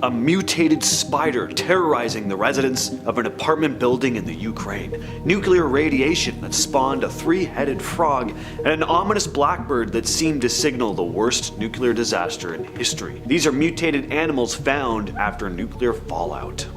A mutated spider terrorizing the residents of an apartment building in the Ukraine. Nuclear radiation that spawned a three-headed frog, and an ominous blackbird that seemed to signal the worst nuclear disaster in history. These are mutated animals found after nuclear fallout.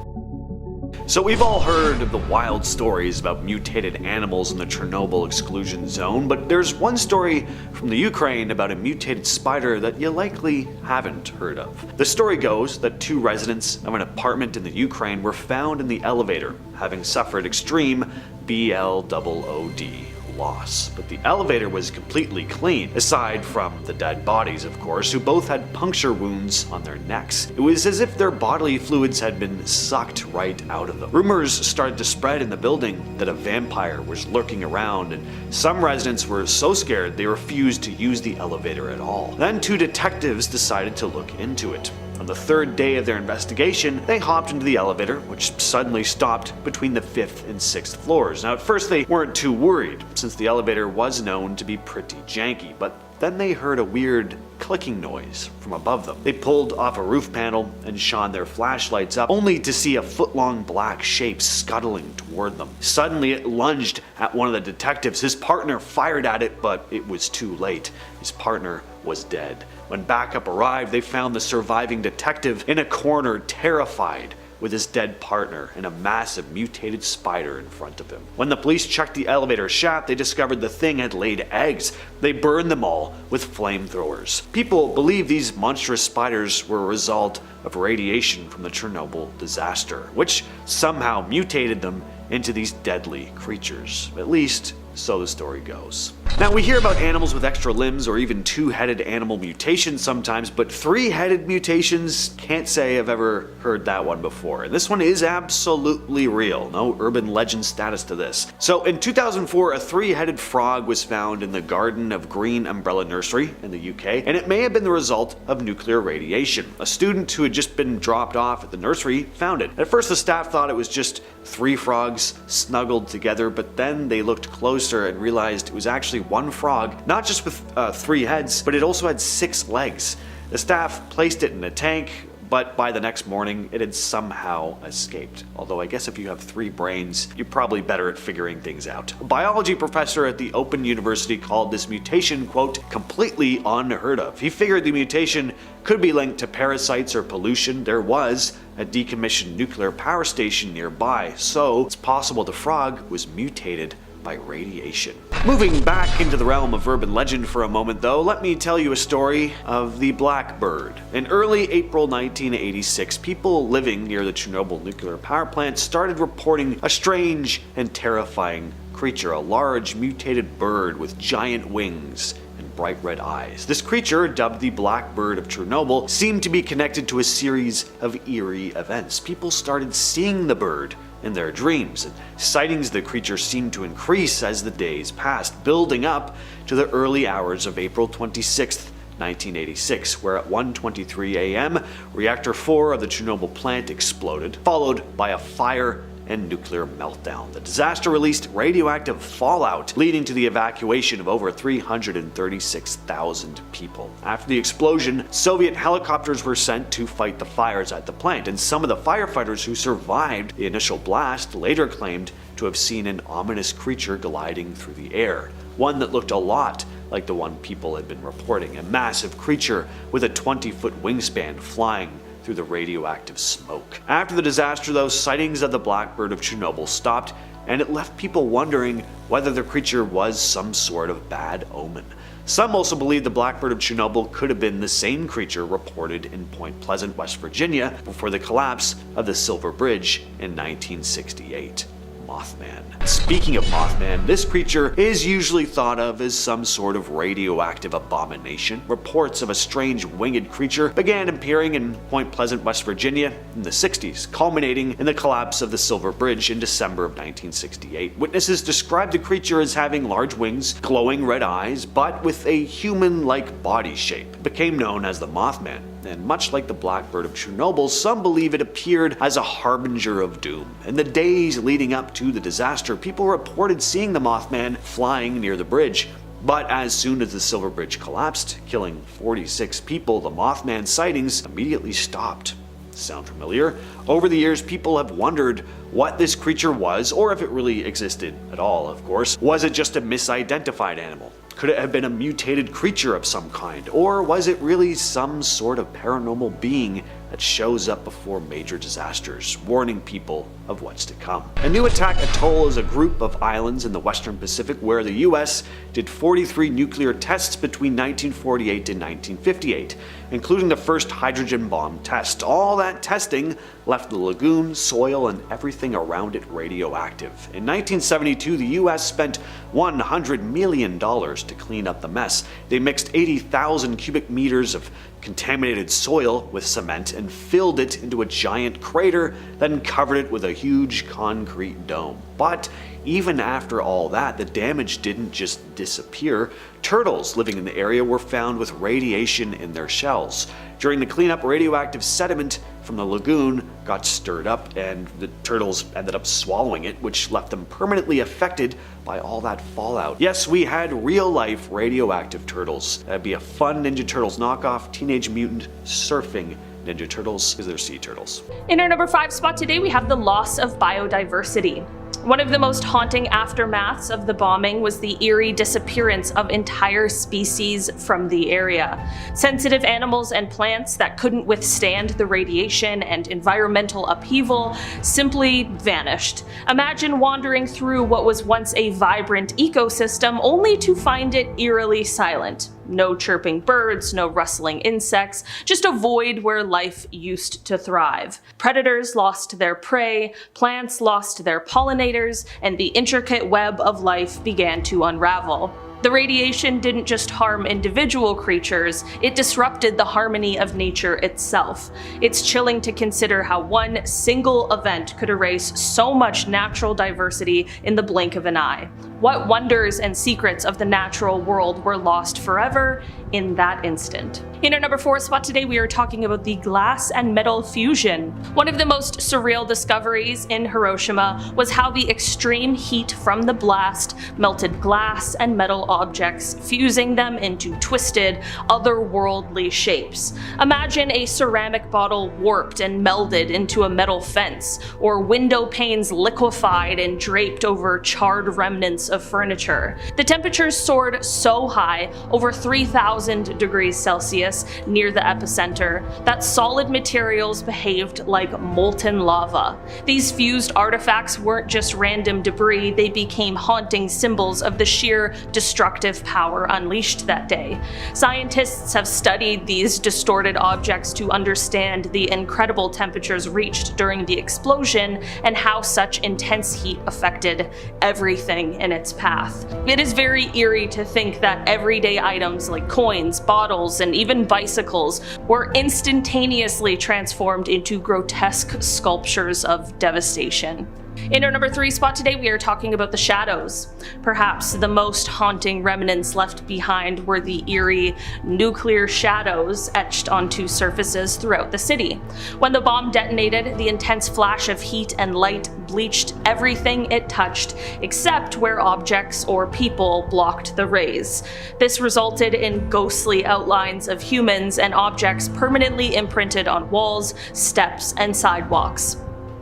So we've all heard of the wild stories about mutated animals in the Chernobyl exclusion zone, but there's one story from the Ukraine about a mutated spider that you likely haven't heard of. The story goes that two residents of an apartment in the Ukraine were found in the elevator, having suffered extreme BLOOD loss. But the elevator was completely clean, aside from the dead bodies, of course, who both had puncture wounds on their necks. It was as if their bodily fluids had been sucked right out of them. Rumors started to spread in the building that a vampire was lurking around, and some residents were so scared they refused to use the elevator at all. Then two detectives decided to look into it. On the third day of their investigation, they hopped into the elevator, which suddenly stopped between the 5th and 6th floors. Now at first they weren't too worried, since the elevator was known to be pretty janky, but then they heard a weird clicking noise from above them. They pulled off a roof panel and shone their flashlights up, only to see a foot-long black shape scuttling toward them. Suddenly it lunged at one of the detectives. His partner fired at it, but it was too late. His partner was dead. When backup arrived, they found the surviving detective in a corner, terrified, with his dead partner and a massive mutated spider in front of him. When the police checked the elevator shaft, they discovered the thing had laid eggs. They burned them all with flamethrowers. People believe these monstrous spiders were a result of radiation from the Chernobyl disaster, which somehow mutated them into these deadly creatures. At least, so the story goes. Now we hear about animals with extra limbs or even two-headed animal mutations sometimes, but three-headed mutations, can't say I've ever heard that one before. And this one is absolutely real. No urban legend status to this. So in 2004, a three-headed frog was found in the garden of Green Umbrella Nursery in the UK, and it may have been the result of nuclear radiation. A student who had just been dropped off at the nursery found it. At first the staff thought it was just three frogs snuggled together, but then they looked closer and realized it was actually one frog, not just with 3 heads, but it also had 6 legs. The staff placed it in a tank, but by the next morning it had somehow escaped. Although I guess if you have 3 brains, you're probably better at figuring things out. A biology professor at the Open University called this mutation, quote, completely unheard of. He figured the mutation could be linked to parasites or pollution. There was a decommissioned nuclear power station nearby, so it's possible the frog was mutated by radiation. Moving back into the realm of urban legend for a moment though, let me tell you a story of the blackbird. In early April 1986, people living near the Chernobyl nuclear power plant started reporting a strange and terrifying creature, a large mutated bird with giant wings and bright red eyes. This creature, dubbed the Blackbird of Chernobyl, seemed to be connected to a series of eerie events. People started seeing the bird in their dreams, and sightings of the creature seemed to increase as the days passed, building up to the early hours of April 26th, 1986, where at 1:23 a.m., Reactor 4 of the Chernobyl plant exploded, followed by a fire and nuclear meltdown. The disaster released radioactive fallout, leading to the evacuation of over 336,000 people. After the explosion, Soviet helicopters were sent to fight the fires at the plant, and some of the firefighters who survived the initial blast later claimed to have seen an ominous creature gliding through the air, one that looked a lot like the one people had been reporting, a massive creature with a 20-foot wingspan flying through the radioactive smoke. After the disaster though, sightings of the Blackbird of Chernobyl stopped, and it left people wondering whether the creature was some sort of bad omen. Some also believe the Blackbird of Chernobyl could have been the same creature reported in Point Pleasant, West Virginia before the collapse of the Silver Bridge in 1968. Mothman. Speaking of Mothman, this creature is usually thought of as some sort of radioactive abomination. Reports of a strange winged creature began appearing in Point Pleasant, West Virginia in the 60s, culminating in the collapse of the Silver Bridge in December of 1968. Witnesses described the creature as having large wings, glowing red eyes, but with a human-like body shape. It became known as the Mothman. And much like the Blackbird of Chernobyl, some believe it appeared as a harbinger of doom. In the days leading up to the disaster, people reported seeing the Mothman flying near the bridge. But as soon as the Silver Bridge collapsed, killing 46 people, the Mothman sightings immediately stopped. Sound familiar? Over the years, people have wondered what this creature was, or if it really existed at all, of course. Was it just a misidentified animal? Could it have been a mutated creature of some kind? Or was it really some sort of paranormal being that shows up before major disasters, warning people of what's to come? A New Attack Atoll is a group of islands in the Western Pacific where the US did 43 nuclear tests between 1948 and 1958, including the first hydrogen bomb test. All that testing left the lagoon, soil, and everything around it radioactive. In 1972, the US spent $100 million to clean up the mess. They mixed 80,000 cubic meters of contaminated soil with cement and filled it into a giant crater, then covered it with a huge concrete dome. But even after all that, the damage didn't just disappear. Turtles living in the area were found with radiation in their shells. During the cleanup, radioactive sediment from the lagoon got stirred up, and the turtles ended up swallowing it, which left them permanently affected by all that fallout. Yes, we had real-life radioactive turtles. That'd be a fun Ninja Turtles knockoff, Teenage Mutant surfing Ninja Turtles, because they're sea turtles. In our number 5 spot today, we have the loss of biodiversity. One of the most haunting aftermaths of the bombing was the eerie disappearance of entire species from the area. Sensitive animals and plants that couldn't withstand the radiation and environmental upheaval simply vanished. Imagine wandering through what was once a vibrant ecosystem only to find it eerily silent. No chirping birds, no rustling insects, just a void where life used to thrive. Predators lost their prey, plants lost their pollinators, and the intricate web of life began to unravel. The radiation didn't just harm individual creatures, it disrupted the harmony of nature itself. It's chilling to consider how one single event could erase so much natural diversity in the blink of an eye. What wonders and secrets of the natural world were lost forever in that instant? In our number 4 spot today, we are talking about the glass and metal fusion. One of the most surreal discoveries in Hiroshima was how the extreme heat from the blast melted glass and metal objects, fusing them into twisted, otherworldly shapes. Imagine a ceramic bottle warped and melded into a metal fence, or window panes liquefied and draped over charred remnants of furniture. The temperatures soared so high, over 3,000 degrees Celsius, near the epicenter, that solid materials behaved like molten lava. These fused artifacts weren't just random debris, they became haunting symbols of the sheer destructive power unleashed that day. Scientists have studied these distorted objects to understand the incredible temperatures reached during the explosion and how such intense heat affected everything in its path. It is very eerie to think that everyday items like coins, bottles, and even bicycles were instantaneously transformed into grotesque sculptures of devastation. In our number 3 spot today, we are talking about the shadows. Perhaps the most haunting remnants left behind were the eerie nuclear shadows etched onto surfaces throughout the city. When the bomb detonated, the intense flash of heat and light bleached everything it touched, except where objects or people blocked the rays. This resulted in ghostly outlines of humans and objects permanently imprinted on walls, steps, and sidewalks.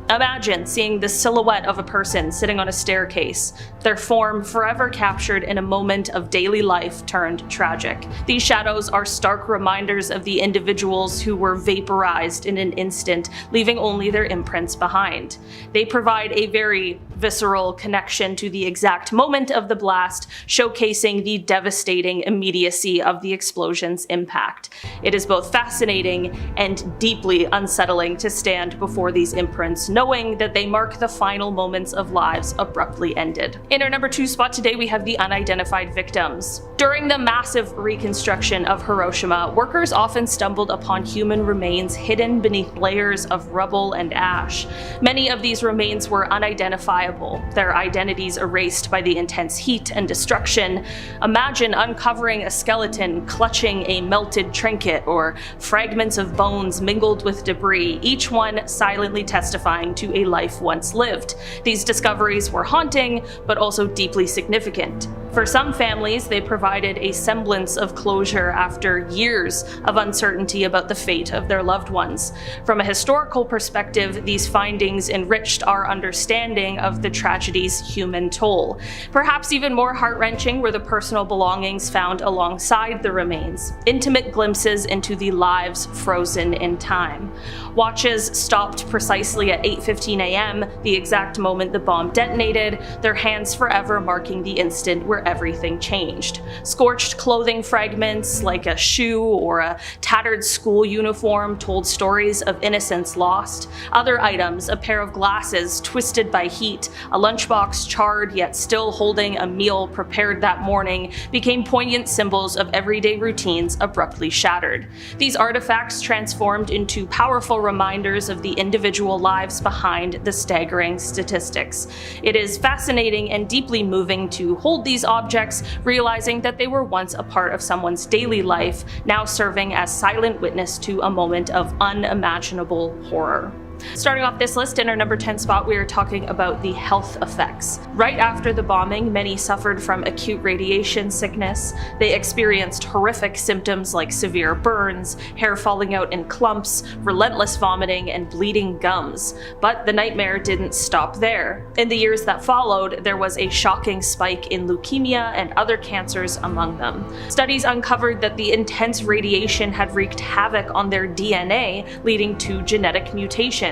Imagine seeing the silhouette of a person sitting on a staircase, their form forever captured in a moment of daily life turned tragic. These shadows are stark reminders of the individuals who were vaporized in an instant, leaving only their imprints behind. They provide a very visceral connection to the exact moment of the blast, showcasing the devastating immediacy of the explosion's impact. It is both fascinating and deeply unsettling to stand before these imprints, knowing that they mark the final moments of lives abruptly ended. In our number 2 spot today, we have the unidentified victims. During the massive reconstruction of Hiroshima, workers often stumbled upon human remains hidden beneath layers of rubble and ash. Many of these remains were unidentifiable, their identities erased by the intense heat and destruction. Imagine uncovering a skeleton clutching a melted trinket, or fragments of bones mingled with debris, each one silently testifying to a life once lived. These discoveries were haunting, but also deeply significant. For some families, they provided a semblance of closure after years of uncertainty about the fate of their loved ones. From a historical perspective, these findings enriched our understanding of the tragedy's human toll. Perhaps even more heart-wrenching were the personal belongings found alongside the remains, intimate glimpses into the lives frozen in time. Watches stopped precisely at 8:15 a.m., the exact moment the bomb detonated, their hands forever marking the instant where everything changed. Scorched clothing fragments, like a shoe or a tattered school uniform, told stories of innocence lost. Other items, a pair of glasses twisted by heat, a lunchbox charred yet still holding a meal prepared that morning, became poignant symbols of everyday routines abruptly shattered. These artifacts transformed into powerful reminders of the individual lives behind the staggering statistics. It is fascinating and deeply moving to hold these objects, realizing that they were once a part of someone's daily life, now serving as silent witness to a moment of unimaginable horror. Starting off this list, in our number 10 spot, we are talking about the health effects. Right after the bombing, many suffered from acute radiation sickness. They experienced horrific symptoms like severe burns, hair falling out in clumps, relentless vomiting, and bleeding gums. But the nightmare didn't stop there. In the years that followed, there was a shocking spike in leukemia and other cancers among them. Studies uncovered that the intense radiation had wreaked havoc on their DNA, leading to genetic mutations.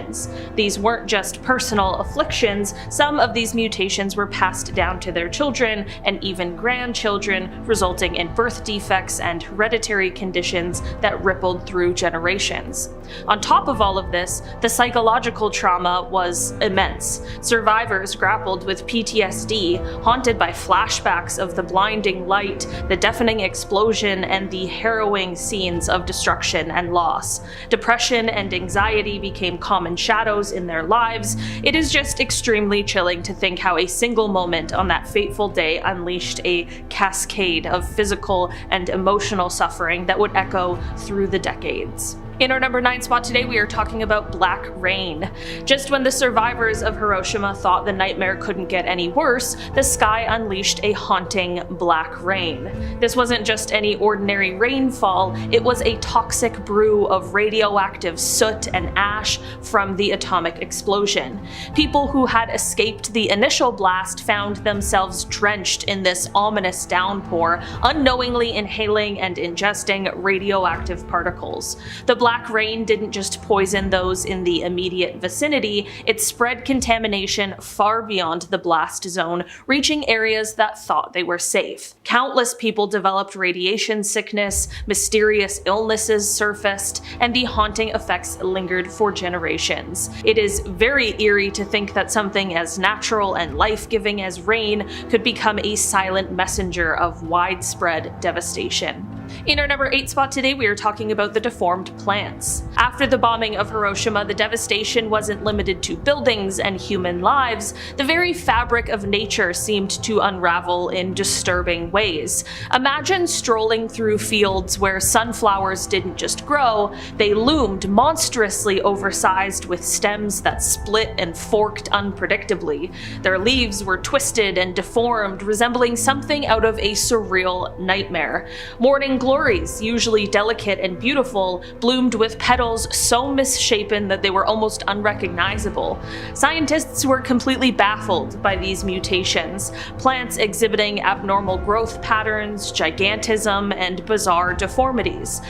These weren't just personal afflictions, some of these mutations were passed down to their children and even grandchildren, resulting in birth defects and hereditary conditions that rippled through generations. On top of all of this, the psychological trauma was immense. Survivors grappled with PTSD, haunted by flashbacks of the blinding light, the deafening explosion, and the harrowing scenes of destruction and loss. Depression and anxiety became common shadows in their lives. It is just extremely chilling to think how a single moment on that fateful day unleashed a cascade of physical and emotional suffering that would echo through the decades. In our number 9 spot today, we are talking about black rain. Just when the survivors of Hiroshima thought the nightmare couldn't get any worse, the sky unleashed a haunting black rain. This wasn't just any ordinary rainfall, it was a toxic brew of radioactive soot and ash from the atomic explosion. People who had escaped the initial blast found themselves drenched in this ominous downpour, unknowingly inhaling and ingesting radioactive particles. The black rain didn't just poison those in the immediate vicinity, it spread contamination far beyond the blast zone, reaching areas that thought they were safe. Countless people developed radiation sickness, mysterious illnesses surfaced, and the haunting effects lingered for generations. It is very eerie to think that something as natural and life-giving as rain could become a silent messenger of widespread devastation. In our number 8 spot today, we are talking about the deformed plants. After the bombing of Hiroshima, the devastation wasn't limited to buildings and human lives. The very fabric of nature seemed to unravel in disturbing ways. Imagine strolling through fields where sunflowers didn't just grow, they loomed monstrously oversized with stems that split and forked unpredictably. Their leaves were twisted and deformed, resembling something out of a surreal nightmare. Morning glories, usually delicate and beautiful, bloomed with petals so misshapen that they were almost unrecognizable. Scientists were completely baffled by these mutations, plants exhibiting abnormal growth patterns, gigantism, and bizarre deformities.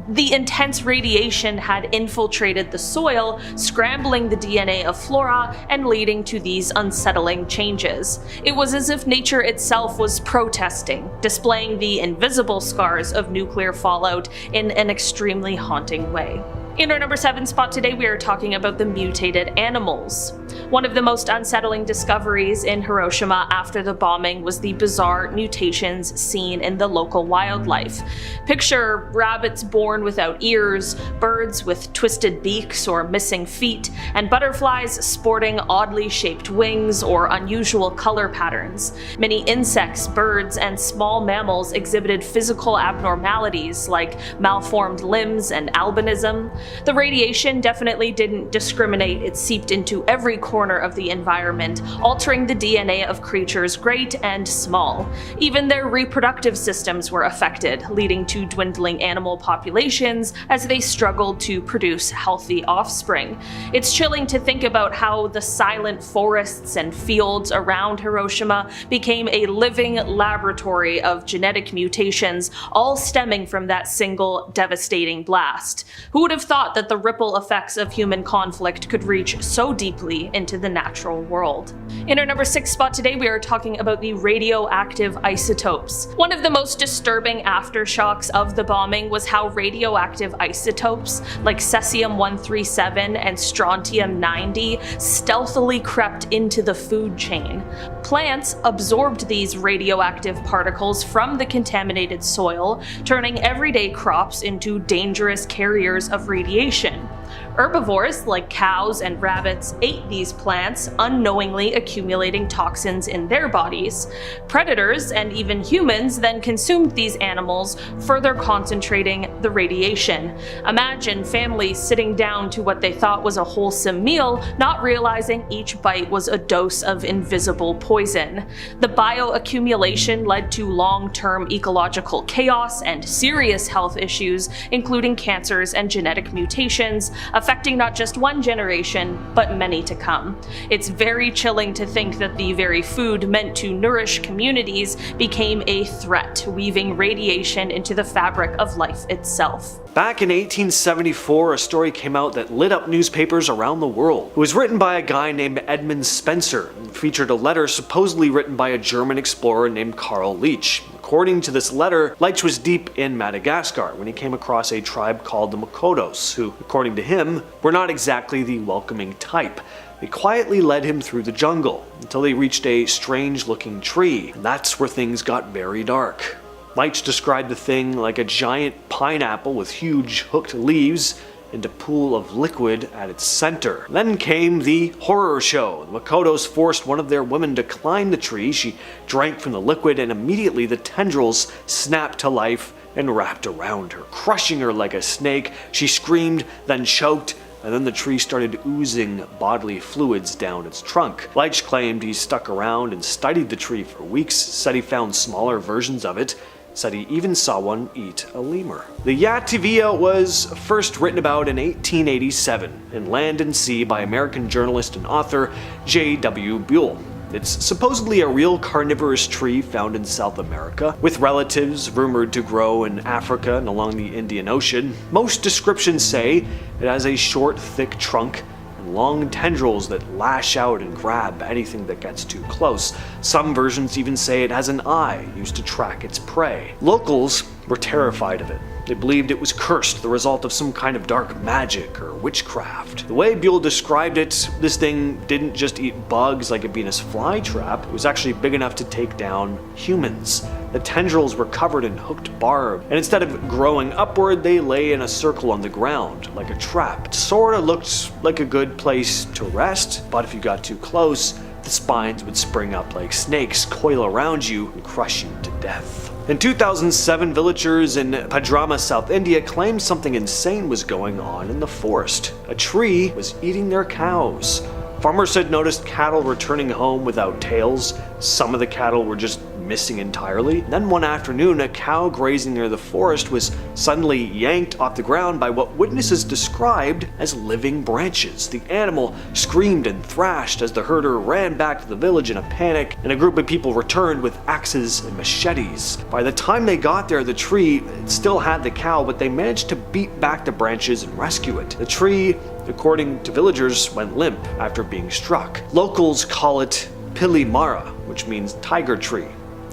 The intense radiation had infiltrated the soil, scrambling the DNA of flora and leading to these unsettling changes. It was as if nature itself was protesting, displaying the invisible scars of nuclear fallout in an extremely haunting way. In our number 7 spot today, we are talking about the mutated animals. One of the most unsettling discoveries in Hiroshima after the bombing was the bizarre mutations seen in the local wildlife. Picture rabbits born without ears, birds with twisted beaks or missing feet, and butterflies sporting oddly shaped wings or unusual color patterns. Many insects, birds, and small mammals exhibited physical abnormalities like malformed limbs and albinism. The radiation definitely didn't discriminate. It seeped into every corner of the environment, altering the DNA of creatures great and small. Even their reproductive systems were affected, leading to dwindling animal populations as they struggled to produce healthy offspring. It's chilling to think about how the silent forests and fields around Hiroshima became a living laboratory of genetic mutations, all stemming from that single devastating blast. Who would have thought that the ripple effects of human conflict could reach so deeply into the natural world? In our number 6 spot today, we are talking about the radioactive isotopes. One of the most disturbing aftershocks of the bombing was how radioactive isotopes like cesium-137 and strontium-90 stealthily crept into the food chain. Plants absorbed these radioactive particles from the contaminated soil, turning everyday crops into dangerous carriers of radiation. Herbivores like cows and rabbits ate these plants, unknowingly accumulating toxins in their bodies. Predators and even humans then consumed these animals, further concentrating the radiation. Imagine families sitting down to what they thought was a wholesome meal, not realizing each bite was a dose of invisible poison. The bioaccumulation led to long-term ecological chaos and serious health issues, including cancers and genetic mutations, affecting not just one generation, but many to come. It's very chilling to think that the very food meant to nourish communities became a threat, weaving radiation into the fabric of life itself. Back in 1874, a story came out that lit up newspapers around the world. It was written by a guy named Edmund Spencer and featured a letter supposedly written by a German explorer named Karl Leech. According to this letter, Leech was deep in Madagascar when he came across a tribe called the Makotos, who, according to him, were not exactly the welcoming type. They quietly led him through the jungle until they reached a strange-looking tree, and that's where things got very dark. Leech described the thing like a giant pineapple with huge hooked leaves and a pool of liquid at its center. Then came the horror show. The Makotos forced one of their women to climb the tree. She drank from the liquid and immediately the tendrils snapped to life and wrapped around her, crushing her like a snake. She screamed, then choked, and then the tree started oozing bodily fluids down its trunk. Leech claimed he stuck around and studied the tree for weeks, said he found smaller versions of it, said he even saw one eat a lemur. The Yativia was first written about in 1887 in Land and Sea by American journalist and author J.W. Buell. It's supposedly a real carnivorous tree found in South America, with relatives rumored to grow in Africa and along the Indian Ocean. Most descriptions say it has a short, thick trunk and long tendrils that lash out and grab anything that gets too close. Some versions even say it has an eye used to track its prey. Locals were terrified of it. They believed it was cursed, the result of some kind of dark magic or witchcraft. The way Buell described it, this thing didn't just eat bugs like a Venus flytrap, it was actually big enough to take down humans. The tendrils were covered in hooked barb, and instead of growing upward, they lay in a circle on the ground, like a trap. It sorta looked like a good place to rest, but if you got too close, the spines would spring up like snakes, coil around you, and crush you to death. In 2007, villagers in Padrama, South India claimed something insane was going on in the forest. A tree was eating their cows. Farmers had noticed cattle returning home without tails. Some of the cattle were just missing entirely. Then one afternoon, a cow grazing near the forest was suddenly yanked off the ground by what witnesses described as living branches. The animal screamed and thrashed as the herder ran back to the village in a panic, and a group of people returned with axes and machetes. By the time they got there, the tree still had the cow, but they managed to beat back the branches and rescue it. The tree, according to villagers, went limp after being struck. Locals call it Pili Mara, which means tiger tree.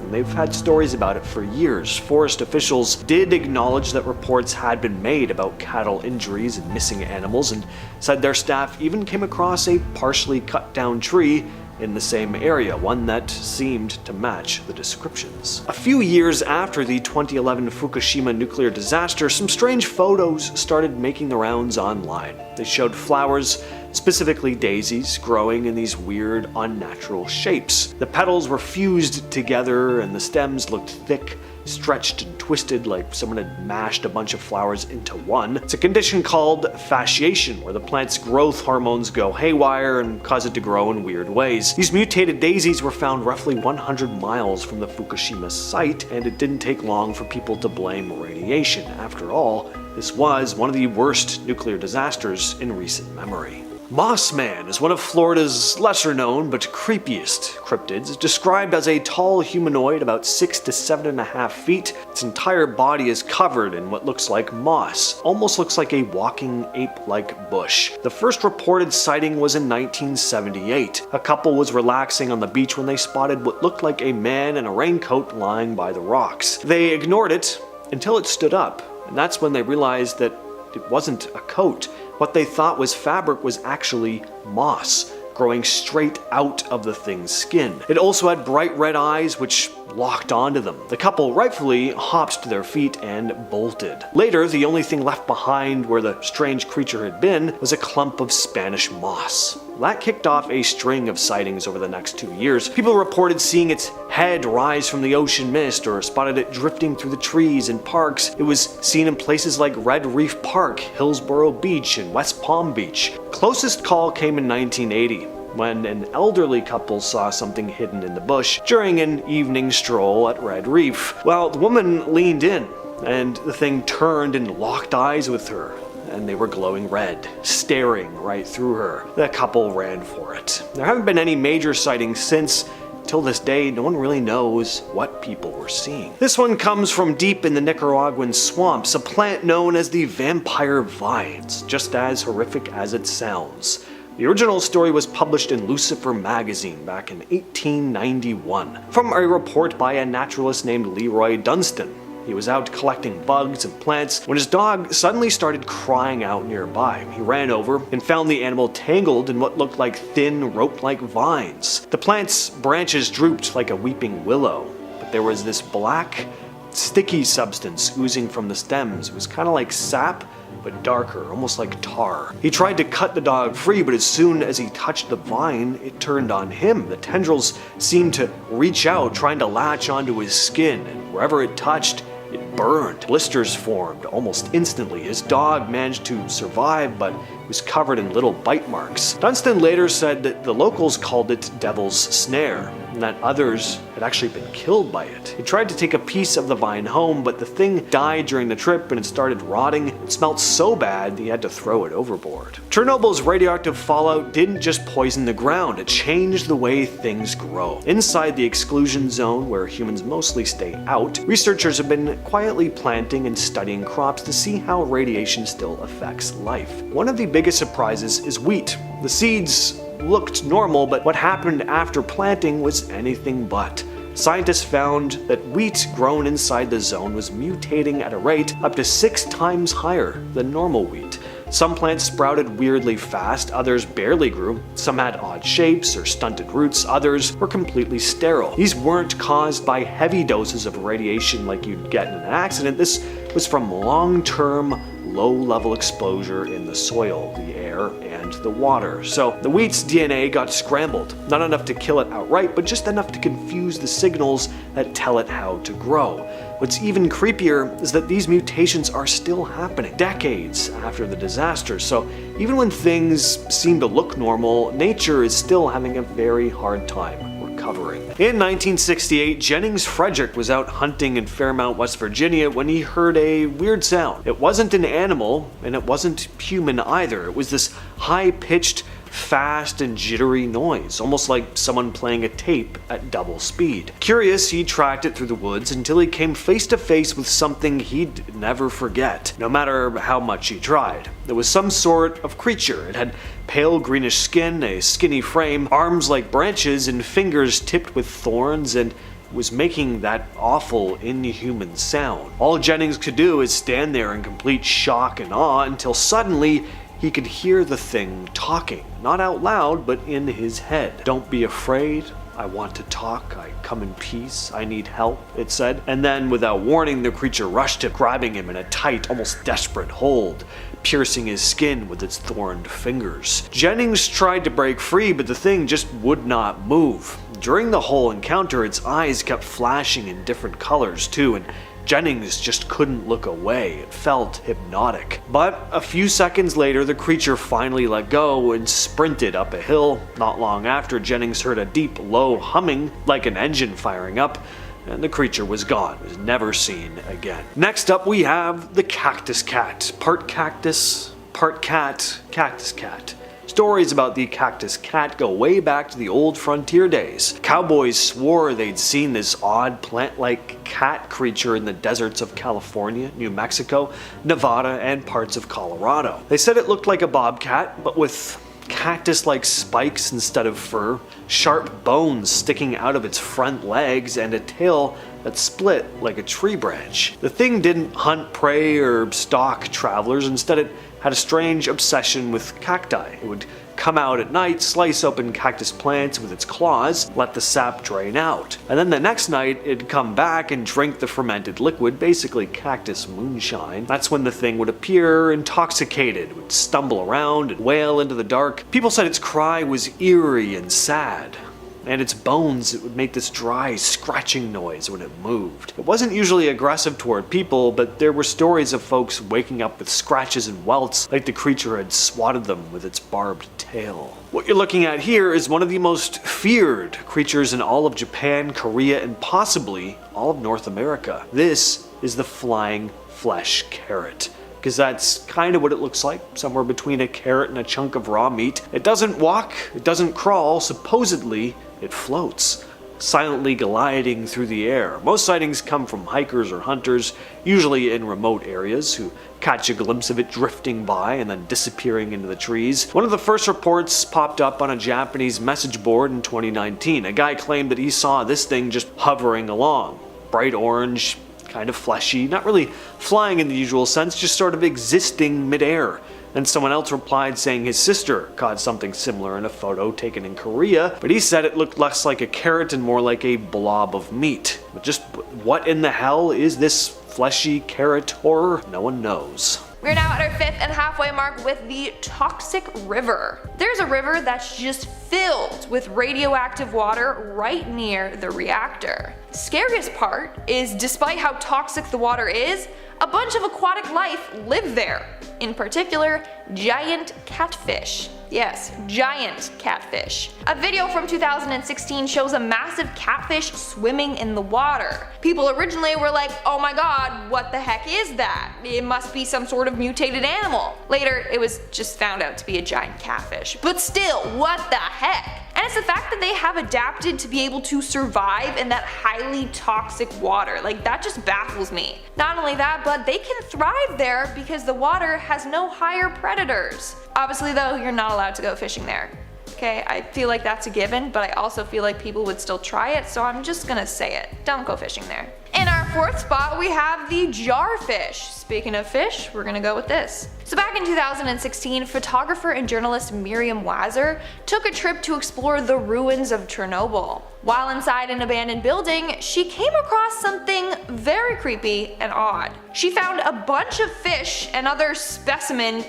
They've had stories about it for years. Forest officials did acknowledge that reports had been made about cattle injuries and missing animals, and said their staff even came across a partially cut down tree in the same area, one that seemed to match the descriptions. A few years after the 2011 Fukushima nuclear disaster, some strange photos started making the rounds online. They showed flowers, specifically daisies, growing in these weird, unnatural shapes. The petals were fused together and the stems looked thick stretched and twisted like someone had mashed a bunch of flowers into one. It's a condition called fasciation, where the plant's growth hormones go haywire and cause it to grow in weird ways. These mutated daisies were found roughly 100 miles from the Fukushima site, and it didn't take long for people to blame radiation. After all, this was one of the worst nuclear disasters in recent memory. Moss Man is one of Florida's lesser-known but creepiest cryptids. Described as a tall humanoid about 6 to 7.5 feet, its entire body is covered in what looks like moss. Almost looks like a walking ape-like bush. The first reported sighting was in 1978. A couple was relaxing on the beach when they spotted what looked like a man in a raincoat lying by the rocks. They ignored it until it stood up, and that's when they realized that it wasn't a coat. What they thought was fabric was actually moss, growing straight out of the thing's skin. It also had bright red eyes which locked onto them. The couple rightfully hopped to their feet and bolted. Later, the only thing left behind where the strange creature had been was a clump of Spanish moss. That kicked off a string of sightings over the next 2 years. People reported seeing its head rise from the ocean mist or spotted it drifting through the trees in parks. It was seen in places like Red Reef Park, Hillsborough Beach, and West Palm Beach. Closest call came in 1980. When an elderly couple saw something hidden in the bush during an evening stroll at Red Reef. Well, the woman leaned in, and the thing turned and locked eyes with her, and they were glowing red, staring right through her. The couple ran for it. There haven't been any major sightings since. Till this day, no one really knows what people were seeing. This one comes from deep in the Nicaraguan swamps, a plant known as the vampire vine. It's just as horrific as it sounds. The original story was published in Lucifer magazine back in 1891 from a report by a naturalist named Leroy Dunstan. He was out collecting bugs and plants when his dog suddenly started crying out nearby. He ran over and found the animal tangled in what looked like thin rope-like vines. The plant's branches drooped like a weeping willow, but there was this black, sticky substance oozing from the stems. It was kind of like sap, but darker, almost like tar. He tried to cut the dog free, but as soon as he touched the vine, it turned on him. The tendrils seemed to reach out, trying to latch onto his skin, and wherever it touched, it burned. Blisters formed almost instantly. His dog managed to survive, but was covered in little bite marks. Dunstan later said that the locals called it Devil's Snare, and that others had actually been killed by it. He tried to take a piece of the vine home, but the thing died during the trip and it started rotting. It smelled so bad he had to throw it overboard. Chernobyl's radioactive fallout didn't just poison the ground, it changed the way things grow. Inside the exclusion zone, where humans mostly stay out, researchers have been quietly planting and studying crops to see how radiation still affects life. One of the biggest surprises is wheat. The seeds looked normal, but what happened after planting was anything but. Scientists found that wheat grown inside the zone was mutating at a rate up to 6 times higher than normal wheat. Some plants sprouted weirdly fast, others barely grew. Some had odd shapes or stunted roots, others were completely sterile. These weren't caused by heavy doses of radiation like you'd get in an accident. This was from long-term, low-level exposure in the soil, the air, and the water. So the wheat's DNA got scrambled, not enough to kill it outright, but just enough to confuse the signals that tell it how to grow. What's even creepier is that these mutations are still happening, decades after the disaster. So even when things seem to look normal, nature is still having a very hard time recovering. In 1968, Jennings Frederick was out hunting in Fairmount, West Virginia when he heard a weird sound. It wasn't an animal, and it wasn't human either. It was this high-pitched, fast and jittery noise, almost like someone playing a tape at double speed. Curious, he tracked it through the woods until he came face to face with something he'd never forget, no matter how much he tried. It was some sort of creature. It had pale greenish skin, a skinny frame, arms like branches, and fingers tipped with thorns, and was making that awful, inhuman sound. All Jennings could do is stand there in complete shock and awe until suddenly he could hear the thing talking, not out loud, but in his head. "Don't be afraid. I want to talk. I come in peace. I need help," it said. And then, without warning, the creature rushed him, grabbing him in a tight, almost desperate hold. piercing his skin with its thorned fingers. Jennings tried to break free, but the thing just would not move. During the whole encounter, its eyes kept flashing in different colors too, and Jennings just couldn't look away. It felt hypnotic. But a few seconds later, the creature finally let go and sprinted up a hill. Not long after, Jennings heard a deep, low humming, like an engine firing up, and the creature was gone. It was never seen again. Next up, we have the Cactus Cat. Part cactus, part cat, cactus cat. Stories about the cactus cat go way back to the old frontier days. Cowboys swore they'd seen this odd plant-like cat creature in the deserts of California, New Mexico, Nevada, and parts of Colorado. They said it looked like a bobcat, but with cactus-like spikes instead of fur, sharp bones sticking out of its front legs, and a tail that split like a tree branch. The thing didn't hunt prey or stalk travelers. Instead, it had a strange obsession with cacti. It would come out at night, slice open cactus plants with its claws, let the sap drain out. And then the next night, it'd come back and drink the fermented liquid, basically cactus moonshine. That's when the thing would appear intoxicated, would stumble around and wail into the dark. People said its cry was eerie and sad. And its bones, it would make this dry, scratching noise when it moved. It wasn't usually aggressive toward people, but there were stories of folks waking up with scratches and welts like the creature had swatted them with its barbed tail. What you're looking at here is one of the most feared creatures in all of Japan, Korea, and possibly all of North America. This is the flying flesh carrot, because that's kind of what it looks like, somewhere between a carrot and a chunk of raw meat. It doesn't walk, it doesn't crawl, supposedly it floats, silently gliding through the air. Most sightings come from hikers or hunters, usually in remote areas, who catch a glimpse of it drifting by and then disappearing into the trees. One of the first reports popped up on a Japanese message board in 2019. A guy claimed that he saw this thing just hovering along, bright orange, kind of fleshy, not really flying in the usual sense, just sort of existing midair. And someone else replied saying his sister caught something similar in a photo taken in Korea, but he said it looked less like a carrot and more like a blob of meat. But just what in the hell is this fleshy carrot horror? No one knows. We're now at our 5th and halfway mark with the toxic river. There's a river that's just filled with radioactive water right near the reactor. The scariest part is, despite how toxic the water is, a bunch of aquatic life live there. In particular, giant catfish. Yes, giant catfish. A video from 2016 shows a massive catfish swimming in the water. People originally were like, oh my god, what the heck is that? It must be some sort of mutated animal. Later, it was just found out to be a giant catfish. But still, what the heck? And it's the fact that they have adapted to be able to survive in that highly toxic water. Like, that just baffles me. Not only that, but they can thrive there because the water has no higher predators. Obviously though, you're not allowed to go fishing there. Okay, I feel like that's a given, but I also feel like people would still try it, so I'm just gonna say it. Don't go fishing there. In our 4th spot, we have the jarfish. Speaking of fish, we're gonna go with this. So back in 2016, photographer and journalist Miriam Wazer took a trip to explore the ruins of Chernobyl. While inside an abandoned building, she came across something very creepy and odd. She found a bunch of fish and other specimens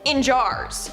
in jars.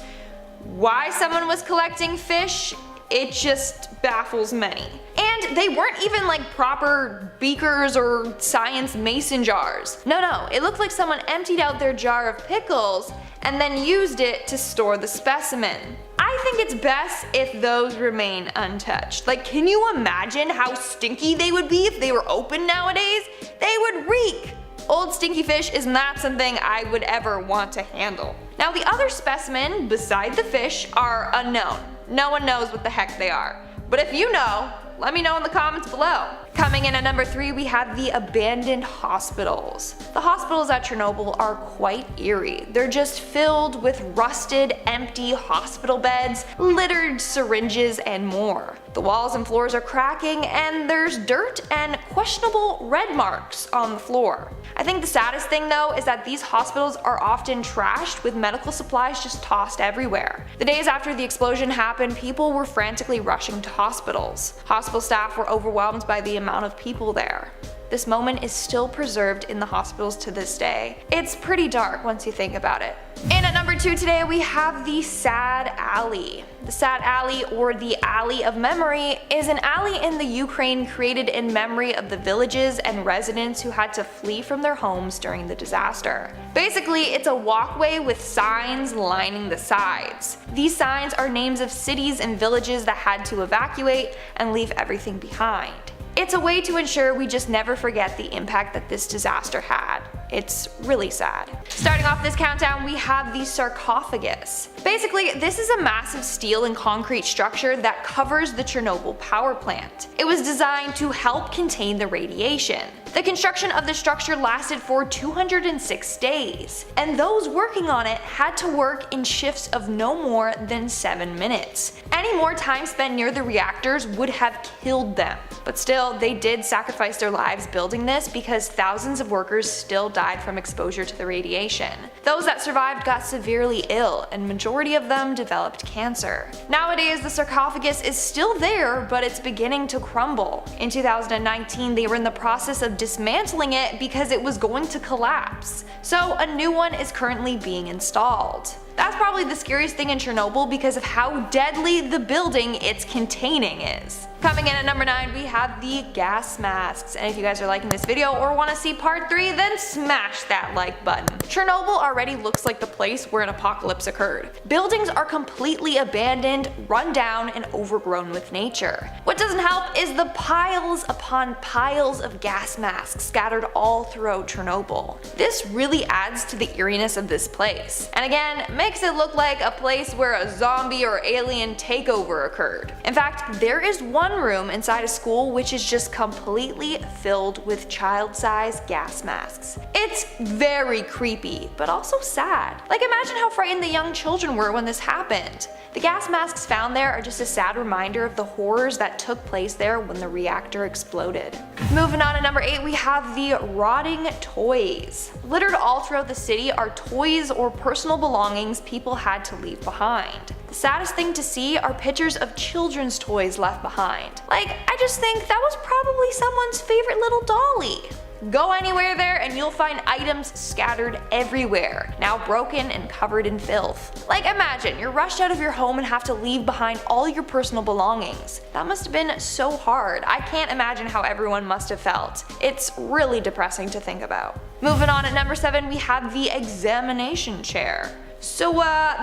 Why someone was collecting fish, it just baffles many. And they weren't even like proper beakers or science mason jars. No, it looked like someone emptied out their jar of pickles and then used it to store the specimen. I think it's best if those remain untouched. Like, can you imagine how stinky they would be if they were open nowadays? They would reek. Old stinky fish is not something I would ever want to handle. Now the other specimen beside the fish are unknown. No one knows what the heck they are. But if you know, let me know in the comments below. Coming in at number 3, we have the abandoned hospitals. The hospitals at Chernobyl are quite eerie. They're just filled with rusted, empty hospital beds, littered syringes, and more. The walls and floors are cracking, and there's dirt and questionable red marks on the floor. I think the saddest thing though is that these hospitals are often trashed with medical supplies just tossed everywhere. The days after the explosion happened, people were frantically rushing to hospitals. Hospital staff were overwhelmed by the amount of people there. This moment is still preserved in the hospitals to this day. It's pretty dark once you think about it. And at number 2 today we have the Sad Alley. The Sad Alley, or the Alley of Memory, is an alley in the Ukraine created in memory of the villages and residents who had to flee from their homes during the disaster. Basically, it's a walkway with signs lining the sides. These signs are names of cities and villages that had to evacuate and leave everything behind. It's a way to ensure we just never forget the impact that this disaster had. It's really sad. Starting off this countdown, we have the sarcophagus. Basically, this is a massive steel and concrete structure that covers the Chernobyl power plant. It was designed to help contain the radiation. The construction of the structure lasted for 206 days, and those working on it had to work in shifts of no more than 7 minutes. Any more time spent near the reactors would have killed them. But still, they did sacrifice their lives building this because thousands of workers still died from exposure to the radiation. Those that survived got severely ill, and majority of them developed cancer. Nowadays, the sarcophagus is still there, but it's beginning to crumble. In 2019, they were in the process of dismantling it because it was going to collapse. So a new one is currently being installed. That's probably the scariest thing in Chernobyl because of how deadly the building it's containing is. Coming in at number 9, we have the gas masks, and if you guys are liking this video or want to see part 3, then smash that like button. Chernobyl already looks like the place where an apocalypse occurred. Buildings are completely abandoned, run down, and overgrown with nature. What doesn't help is the piles upon piles of gas masks scattered all throughout Chernobyl. This really adds to the eeriness of this place, and again, makes it look like a place where a zombie or alien takeover occurred. In fact, there is one room inside a school which is just completely filled with child-sized gas masks. It's very creepy, but also sad. Like, imagine how frightened the young children were when this happened. The gas masks found there are just a sad reminder of the horrors that took place there when the reactor exploded. Moving on to number 8, we have the rotting toys. Littered all throughout the city are toys or personal belongings people had to leave behind. The saddest thing to see are pictures of children's toys left behind. Like, I just think that was probably someone's favorite little dolly. Go anywhere there and you'll find items scattered everywhere, now broken and covered in filth. Like, imagine you're rushed out of your home and have to leave behind all your personal belongings. That must have been so hard. I can't imagine how everyone must have felt. It's really depressing to think about. Moving on at number 7, we have the examination chair. So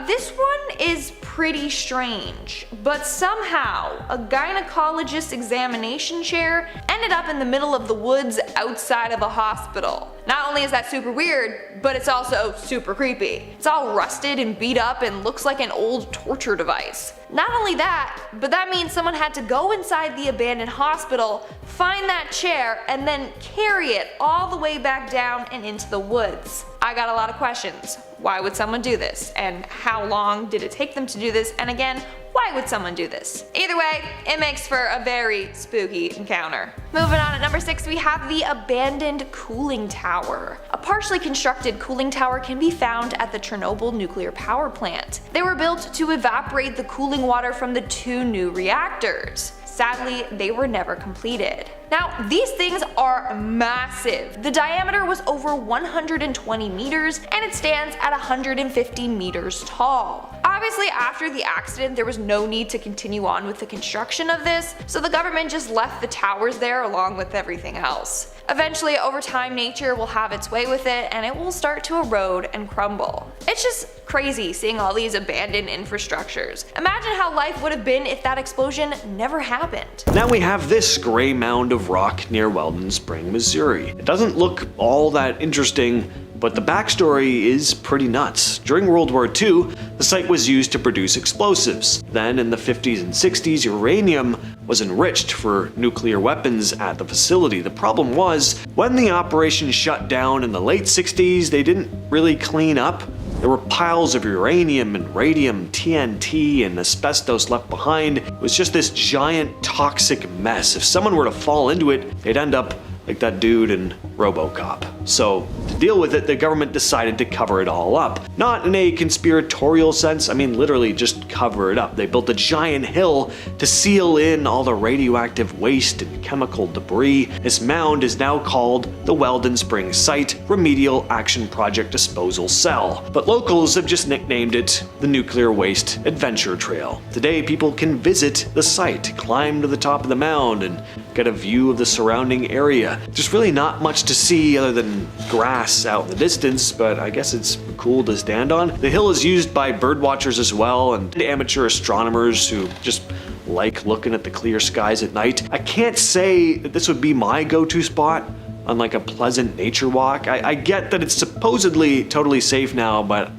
this one is pretty strange, but somehow a gynecologist's examination chair ended up in the middle of the woods outside of a hospital. Not only is that super weird, but it's also super creepy. It's all rusted and beat up and looks like an old torture device. Not only that, but that means someone had to go inside the abandoned hospital, find that chair, and then carry it all the way back down and into the woods. I got a lot of questions. Why would someone do this? And how long did it take them to do this? And again, why would someone do this? Either way, it makes for a very spooky encounter. Moving on at number 6, we have the abandoned cooling tower. A partially constructed cooling tower can be found at the Chernobyl nuclear power plant. They were built to evaporate the cooling water from the 2 new reactors. Sadly, they were never completed. Now, these things are massive. The diameter was over 120 meters and it stands at 150 meters tall. Obviously, after the accident, there was no need to continue on with the construction of this, so the government just left the towers there along with everything else. Eventually, over time, nature will have its way with it and it will start to erode and crumble. It's just crazy seeing all these abandoned infrastructures. Imagine how life would have been if that explosion never happened. Now we have this gray mound of rock near Weldon Spring, Missouri. It doesn't look all that interesting, but the backstory is pretty nuts. During World War II, the site was used to produce explosives. Then in the 50s and 60s, uranium was enriched for nuclear weapons at the facility. The problem was, when the operation shut down in the late 60s, they didn't really clean up. There were piles of uranium and radium, TNT, and asbestos left behind. It was just this giant toxic mess. If someone were to fall into it, they'd end up like that dude in RoboCop. So to to deal with it, the government decided to cover it all up. Not in a conspiratorial sense, I mean literally just cover it up. They built a giant hill to seal in all the radioactive waste and chemical debris. This mound is now called the Weldon Springs Site Remedial Action Project Disposal Cell, but locals have just nicknamed it the Nuclear Waste Adventure Trail. Today people can visit the site, climb to the top of the mound, and get a view of the surrounding area. There's really not much to see other than grass out in the distance, but I guess it's cool to stand on. The hill is used by birdwatchers as well and amateur astronomers who just like looking at the clear skies at night. I can't say that this would be my go-to spot on like a pleasant nature walk. I get that it's supposedly totally safe now, but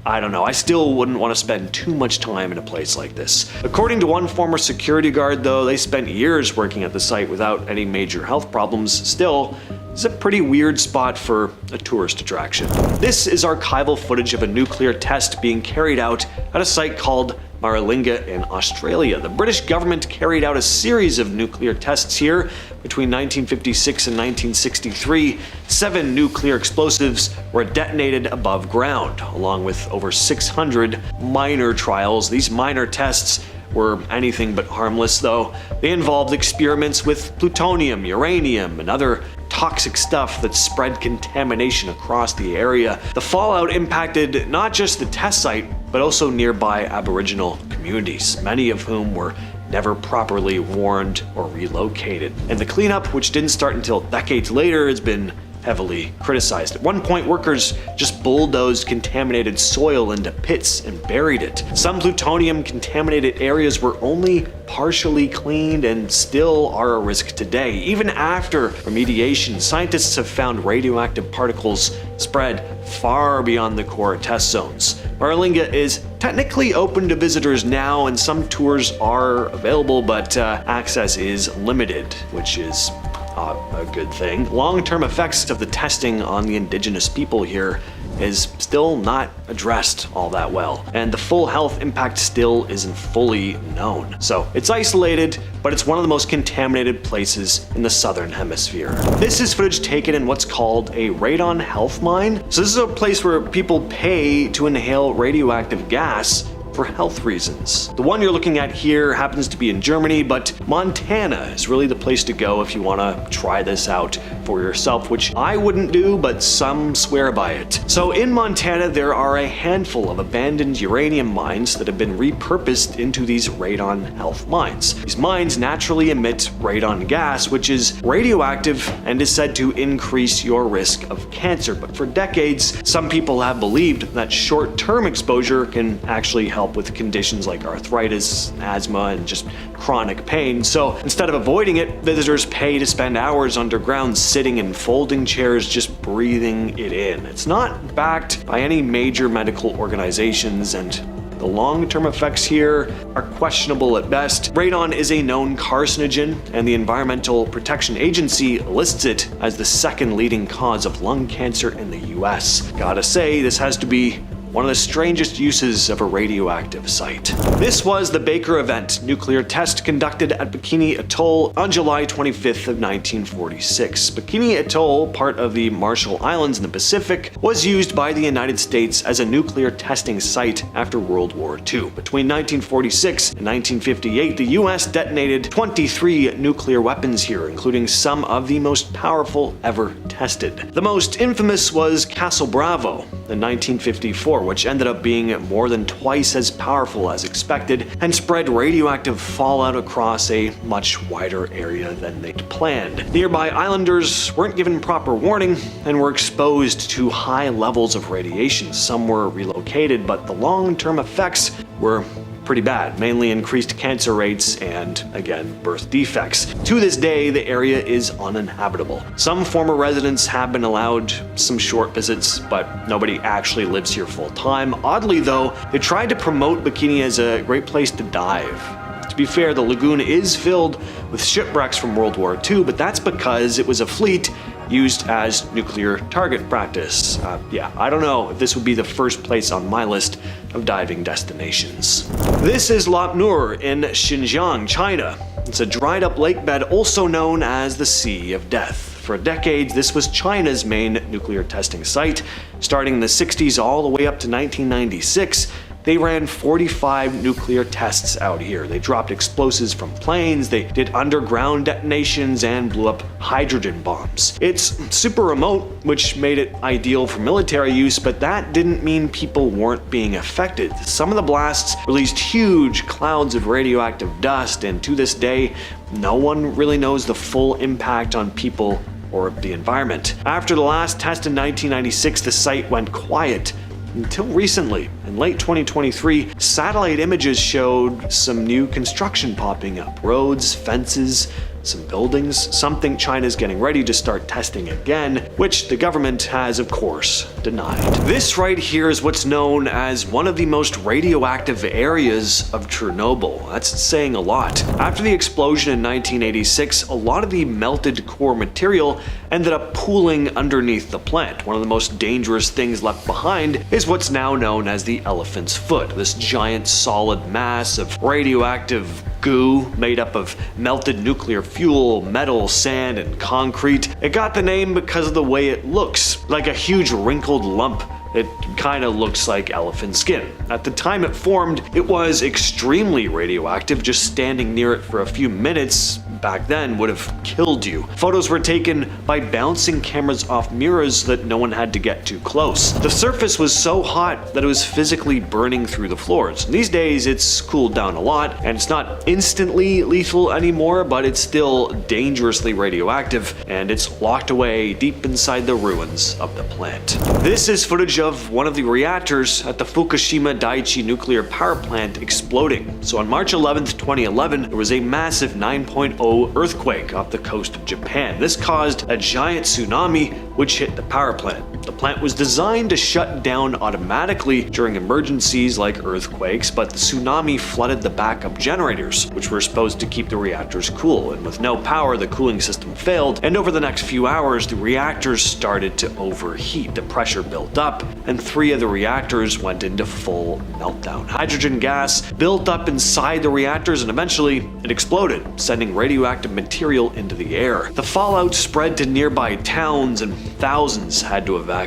I don't know, I still wouldn't want to spend too much time in a place like this. According to one former security guard though, they spent years working at the site without any major health problems. Still, it's a pretty weird spot for a tourist attraction. This is archival footage of a nuclear test being carried out at a site called Maralinga in Australia. The British government carried out a series of nuclear tests here between 1956 and 1963. 7 nuclear explosives were detonated above ground, along with over 600 minor trials. These minor tests were anything but harmless though. They involved experiments with plutonium, uranium, and other toxic stuff that spread contamination across the area. The fallout impacted not just the test site, but also nearby Aboriginal communities, many of whom were never properly warned or relocated. And the cleanup, which didn't start until decades later, has been heavily criticized. At one point, workers just bulldozed contaminated soil into pits and buried it. Some plutonium-contaminated areas were only partially cleaned and still are a risk today. Even after remediation, scientists have found radioactive particles spread far beyond the core test zones. Maralinga is technically open to visitors now, and some tours are available, but access is limited, which is a good thing. Long-term effects of the testing on the indigenous people here is still not addressed all that well, and the full health impact still isn't fully known. So it's isolated, but it's one of the most contaminated places in the southern hemisphere. This is footage taken in what's called a radon health mine. So this is a place where people pay to inhale radioactive gas for health reasons. The one you're looking at here happens to be in Germany, but Montana is really the place to go if you want to try this out for yourself, which I wouldn't do, but some swear by it. So in Montana, there are a handful of abandoned uranium mines that have been repurposed into these radon health mines. These mines naturally emit radon gas, which is radioactive and is said to increase your risk of cancer. But for decades, some people have believed that short-term exposure can actually help with conditions like arthritis, asthma, and just chronic pain. So instead of avoiding it, visitors pay to spend hours underground sitting in folding chairs just breathing it in. It's not backed by any major medical organizations, and the long-term effects here are questionable at best. Radon is a known carcinogen, and the Environmental Protection Agency lists it as the second leading cause of lung cancer in the US. Gotta say, this has to be one of the strangest uses of a radioactive site. This was the Baker Event nuclear test conducted at Bikini Atoll on July 25th of 1946. Bikini Atoll, part of the Marshall Islands in the Pacific, was used by the United States as a nuclear testing site after World War II. Between 1946 and 1958, the US detonated 23 nuclear weapons here, including some of the most powerful ever tested. The most infamous was Castle Bravo in 1954, which ended up being more than twice as powerful as expected and spread radioactive fallout across a much wider area than they'd planned. Nearby islanders weren't given proper warning and were exposed to high levels of radiation. Some were relocated, but the long-term effects were pretty bad, mainly increased cancer rates and, again, birth defects. To this day, the area is uninhabitable. Some former residents have been allowed some short visits, but nobody actually lives here full time. Oddly though, they tried to promote Bikini as a great place to dive. To be fair, the lagoon is filled with shipwrecks from World War II, but that's because it was a fleet used as nuclear target practice. I don't know if this would be the first place on my list of diving destinations. This is Lop Nur in Xinjiang, China. It's a dried up lake bed also known as the Sea of Death. For decades, this was China's main nuclear testing site. Starting in the 60s all the way up to 1996, they ran 45 nuclear tests out here. They dropped explosives from planes, they did underground detonations, and blew up hydrogen bombs. It's super remote, which made it ideal for military use, but that didn't mean people weren't being affected. Some of the blasts released huge clouds of radioactive dust, and to this day, no one really knows the full impact on people or the environment. After the last test in 1996, the site went quiet. Until recently, in late 2023, satellite images showed some new construction popping up. Roads, fences, some buildings. Some think China's getting ready to start testing again, which the government has, of course, denied. This right here is what's known as one of the most radioactive areas of Chernobyl. That's saying a lot. After the explosion in 1986, a lot of the melted core material ended up pooling underneath the plant. One of the most dangerous things left behind is what's now known as the elephant's foot, this giant solid mass of radioactive goo made up of melted nuclear fuel, metal, sand, and concrete. It got the name because of the way it looks, like a huge wrinkled lump. It kind of looks like elephant skin. At the time it formed, it was extremely radioactive. Just standing near it for a few minutes back then would have killed you. Photos were taken by bouncing cameras off mirrors so that no one had to get too close. The surface was so hot that it was physically burning through the floors. These days it's cooled down a lot, and it's not instantly lethal anymore, but it's still dangerously radioactive, and it's locked away deep inside the ruins of the plant. This is footage of one of the reactors at the Fukushima Daiichi nuclear power plant exploding. So on March 11th, 2011, there was a massive 9.0 earthquake off the coast of Japan. This caused a giant tsunami which hit the power plant. The plant was designed to shut down automatically during emergencies like earthquakes, but the tsunami flooded the backup generators, which were supposed to keep the reactors cool. And with no power, the cooling system failed, and over the next few hours, the reactors started to overheat. The pressure built up, and 3 of the reactors went into full meltdown. Hydrogen gas built up inside the reactors, and eventually it exploded, sending radioactive material into the air. The fallout spread to nearby towns, and thousands had to evacuate.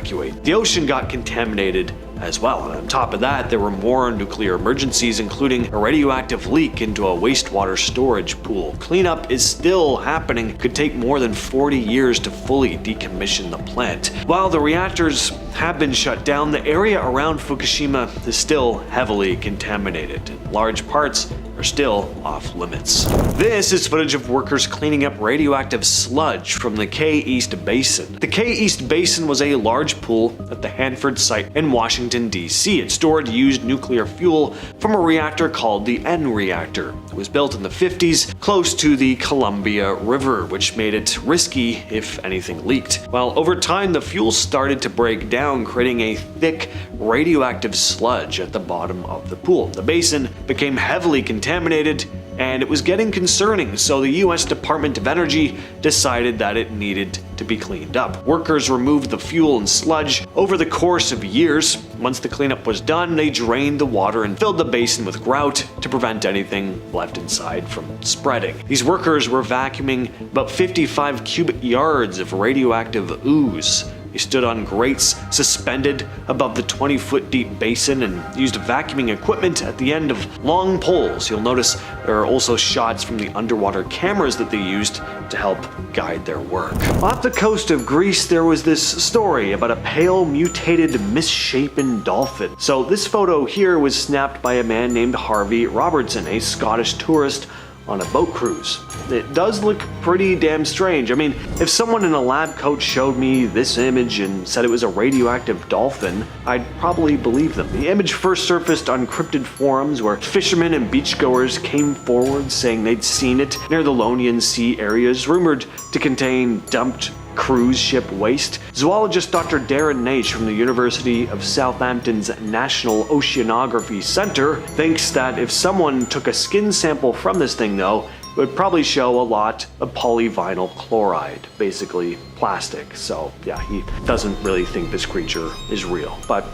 The ocean got contaminated as well, and on top of that, there were more nuclear emergencies, including a radioactive leak into a wastewater storage pool. Cleanup is still happening. It could take more than 40 years to fully decommission the plant. While the reactors have been shut down, the area around Fukushima is still heavily contaminated, and large parts are still off limits. This is footage of workers cleaning up radioactive sludge from the K East Basin. The K East Basin was a large pool at the Hanford site in Washington, D.C. It stored used nuclear fuel from a reactor called the N reactor. It was built in the 50s close to the Columbia River, which made it risky if anything leaked. Well, over time, the fuel started to break down, creating a thick radioactive sludge at the bottom of the pool. The basin became heavily contaminated, and it was getting concerning, so the US Department of Energy decided that it needed to be cleaned up. Workers removed the fuel and sludge over the course of years. Once the cleanup was done, they drained the water and filled the basin with grout to prevent anything left inside from spreading. These workers were vacuuming about 55 cubic yards of radioactive ooze. They stood on grates suspended above the 20-foot deep basin and used vacuuming equipment at the end of long poles. You'll notice there are also shots from the underwater cameras that they used to help guide their work. Off the coast of Greece, there was this story about a pale, mutated, misshapen dolphin. So this photo here was snapped by a man named Harvey Robertson, a Scottish tourist on a boat cruise. It does look pretty damn strange. I mean, if someone in a lab coat showed me this image and said it was a radioactive dolphin, I'd probably believe them. The image first surfaced on cryptid forums where fishermen and beachgoers came forward saying they'd seen it near the Ionian Sea areas, rumored to contain dumped cruise ship waste. Zoologist Dr. Darren Naish from the University of Southampton's National Oceanography Center thinks that if someone took a skin sample from this thing, though, it would probably show a lot of polyvinyl chloride, basically plastic. So yeah, he doesn't really think this creature is real. But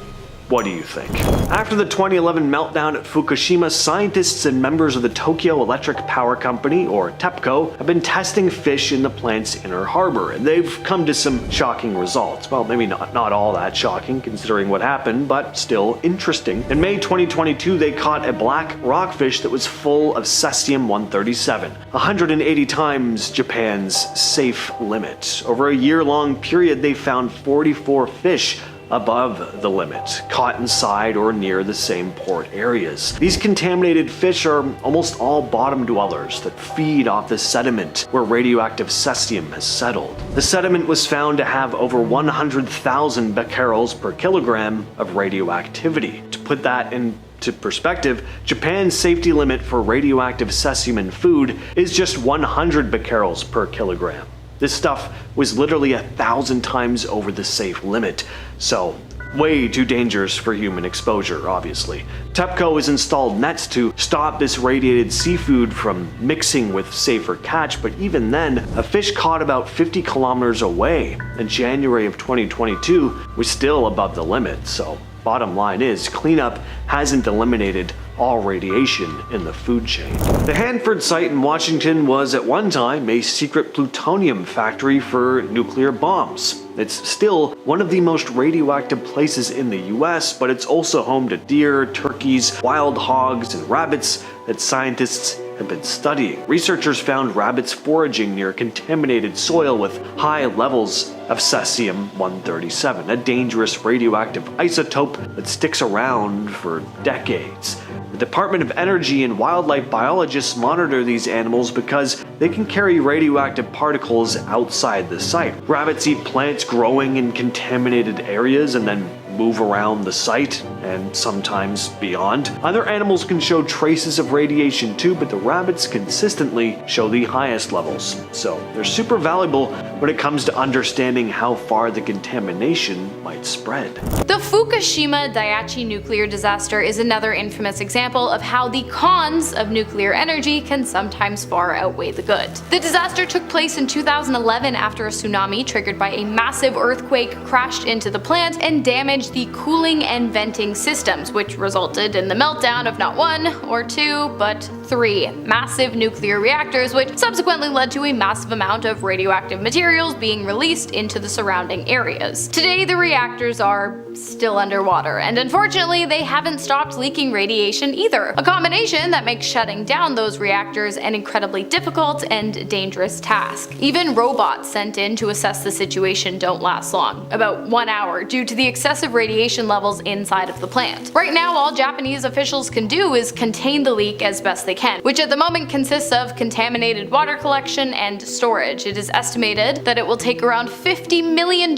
What do you think? After the 2011 meltdown at Fukushima, scientists and members of the Tokyo Electric Power Company, or TEPCO, have been testing fish in the plant's inner harbor, and they've come to some shocking results. Well, maybe not all that shocking considering what happened, but still interesting. In May 2022, they caught a black rockfish that was full of cesium-137, 180 times Japan's safe limit. Over a year-long period, they found 44 fish above the limit, caught inside or near the same port areas. These contaminated fish are almost all bottom dwellers that feed off the sediment where radioactive cesium has settled. The sediment was found to have over 100,000 becquerels per kilogram of radioactivity. To put that into perspective, Japan's safety limit for radioactive cesium in food is just 100 becquerels per kilogram. This stuff was literally 1,000 times over the safe limit, so way too dangerous for human exposure, obviously. TEPCO has installed nets to stop this radiated seafood from mixing with safer catch, but even then, a fish caught about 50 kilometers away in January of 2022 was still above the limit, so bottom line is, cleanup hasn't eliminated all radiation in the food chain. The Hanford site in Washington was at one time a secret plutonium factory for nuclear bombs. It's still one of the most radioactive places in the US, but it's also home to deer, turkeys, wild hogs, and rabbits that scientists have been studying. Researchers found rabbits foraging near contaminated soil with high levels of cesium-137, a dangerous radioactive isotope that sticks around for decades. The Department of Energy and wildlife biologists monitor these animals because they can carry radioactive particles outside the site. Rabbits eat plants growing in contaminated areas and then move around the site and sometimes beyond. Other animals can show traces of radiation too, but the rabbits consistently show the highest levels. So they're super valuable when it comes to understanding how far the contamination might spread. The Fukushima Daiichi nuclear disaster is another infamous example of how the cons of nuclear energy can sometimes far outweigh the good. The disaster took place in 2011 after a tsunami triggered by a massive earthquake crashed into the plant and damaged the cooling and venting systems, which resulted in the meltdown of not one or two, but 3 massive nuclear reactors, which subsequently led to a massive amount of radioactive materials being released into the surrounding areas. Today, the reactors are still underwater, and unfortunately, they haven't stopped leaking radiation either. A combination that makes shutting down those reactors an incredibly difficult and dangerous task. Even robots sent in to assess the situation don't last long, about 1 hour, due to the excessive radiation levels inside of the plant. Right now, all Japanese officials can do is contain the leak as best they can, which at the moment consists of contaminated water collection and storage. It is estimated that it will take around $50 million